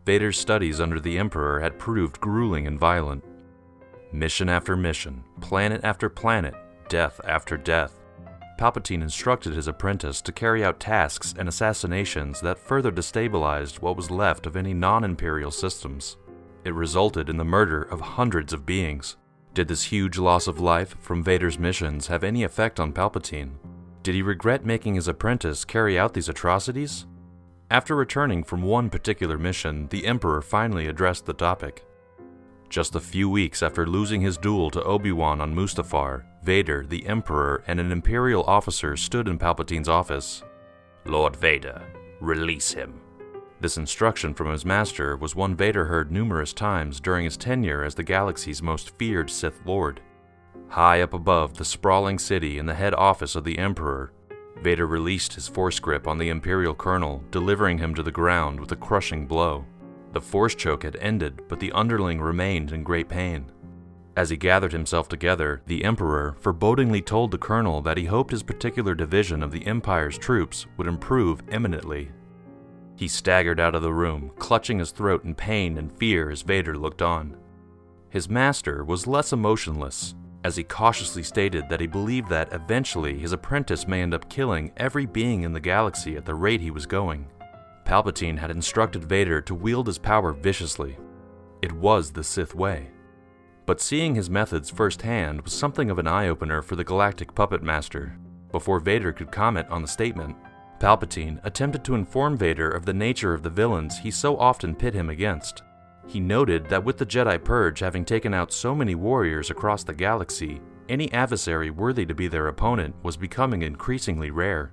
Vader's studies under the Emperor had proved grueling and violent. Mission after mission, planet after planet, death after death. Palpatine instructed his apprentice to carry out tasks and assassinations that further destabilized what was left of any non-Imperial systems. It resulted in the murder of hundreds of beings. Did this huge loss of life from Vader's missions have any effect on Palpatine? Did he regret making his apprentice carry out these atrocities? After returning from one particular mission, the Emperor finally addressed the topic. Just a few weeks after losing his duel to Obi-Wan on Mustafar, Vader, the Emperor, and an Imperial officer stood in Palpatine's office. "Lord Vader, release him." This instruction from his master was one Vader heard numerous times during his tenure as the galaxy's most feared Sith Lord. High up above the sprawling city in the head office of the Emperor, Vader released his force grip on the Imperial colonel, delivering him to the ground with a crushing blow. The force choke had ended, but the underling remained in great pain. As he gathered himself together, the Emperor forebodingly told the colonel that he hoped his particular division of the Empire's troops would improve imminently. He staggered out of the room, clutching his throat in pain and fear as Vader looked on. His master was less emotionless, as he cautiously stated that he believed that eventually his apprentice may end up killing every being in the galaxy at the rate he was going. Palpatine had instructed Vader to wield his power viciously. It was the Sith way. But seeing his methods firsthand was something of an eye-opener for the Galactic Puppet Master. Before Vader could comment on the statement, Palpatine attempted to inform Vader of the nature of the villains he so often pit him against. He noted that with the Jedi Purge having taken out so many warriors across the galaxy, any adversary worthy to be their opponent was becoming increasingly rare.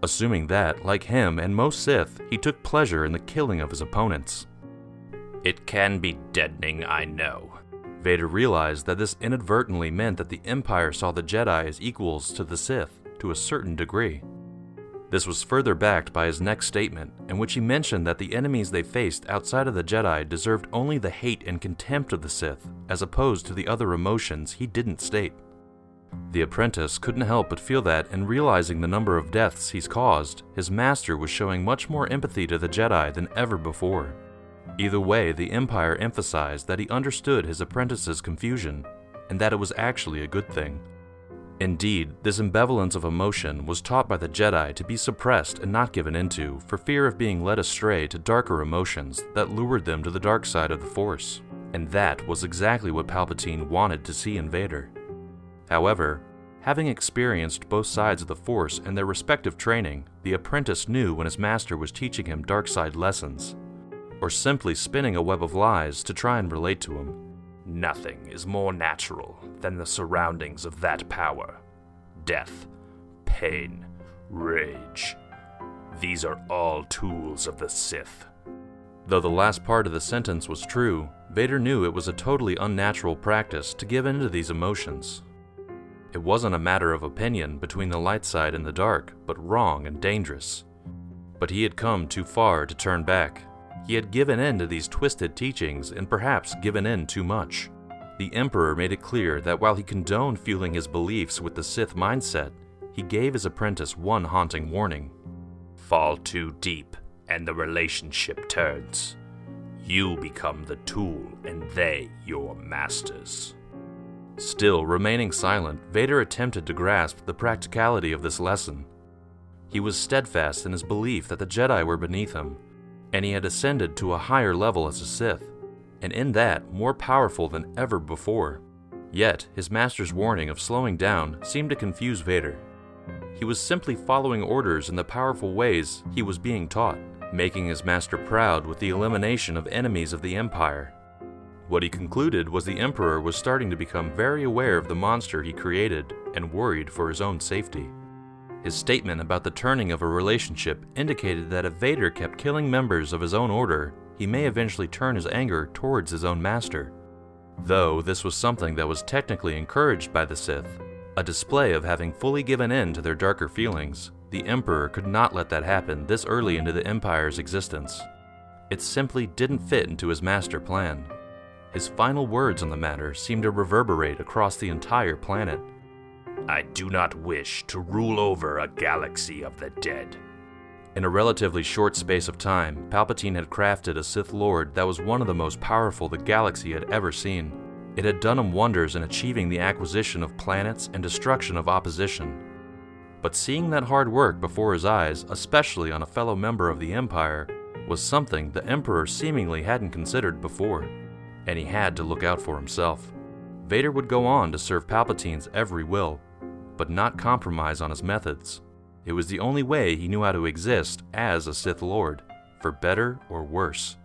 Assuming that, like him and most Sith, he took pleasure in the killing of his opponents. "It can be deadening, I know." Vader realized that this inadvertently meant that the Empire saw the Jedi as equals to the Sith to a certain degree. This was further backed by his next statement, in which he mentioned that the enemies they faced outside of the Jedi deserved only the hate and contempt of the Sith, as opposed to the other emotions he didn't state. The apprentice couldn't help but feel that, in realizing the number of deaths he's caused, his master was showing much more empathy to the Jedi than ever before. Either way, the Empire emphasized that he understood his apprentice's confusion, and that it was actually a good thing. Indeed, this ambivalence of emotion was taught by the Jedi to be suppressed and not given into, for fear of being led astray to darker emotions that lured them to the dark side of the Force. And that was exactly what Palpatine wanted to see in Vader. However, having experienced both sides of the Force and their respective training, the apprentice knew when his master was teaching him dark side lessons, or simply spinning a web of lies to try and relate to him. "Nothing is more natural than the surroundings of that power. Death, pain, rage. These are all tools of the Sith." Though the last part of the sentence was true, Vader knew it was a totally unnatural practice to give in to these emotions. It wasn't a matter of opinion between the light side and the dark, but wrong and dangerous. But he had come too far to turn back. He had given in to these twisted teachings and perhaps given in too much. The Emperor made it clear that while he condoned fueling his beliefs with the Sith mindset, he gave his apprentice one haunting warning. "Fall too deep, and the relationship turns. You become the tool, and they your masters." Still remaining silent, Vader attempted to grasp the practicality of this lesson. He was steadfast in his belief that the Jedi were beneath him, and he had ascended to a higher level as a Sith, and in that, more powerful than ever before. Yet, his master's warning of slowing down seemed to confuse Vader. He was simply following orders in the powerful ways he was being taught, making his master proud with the elimination of enemies of the Empire. What he concluded was the Emperor was starting to become very aware of the monster he created and worried for his own safety. His statement about the turning of a relationship indicated that if Vader kept killing members of his own order, he may eventually turn his anger towards his own master. Though this was something that was technically encouraged by the Sith, a display of having fully given in to their darker feelings, the Emperor could not let that happen this early into the Empire's existence. It simply didn't fit into his master plan. His final words on the matter seemed to reverberate across the entire planet. "I do not wish to rule over a galaxy of the dead. In a relatively short space of time, Palpatine had crafted a Sith Lord that was one of the most powerful the galaxy had ever seen. It had done him wonders in achieving the acquisition of planets and destruction of opposition. But seeing that hard work before his eyes, especially on a fellow member of the Empire, was something the Emperor seemingly hadn't considered before, and he had to look out for himself. Vader would go on to serve Palpatine's every will, but not compromise on his methods. It was the only way he knew how to exist as a Sith Lord, for better or worse.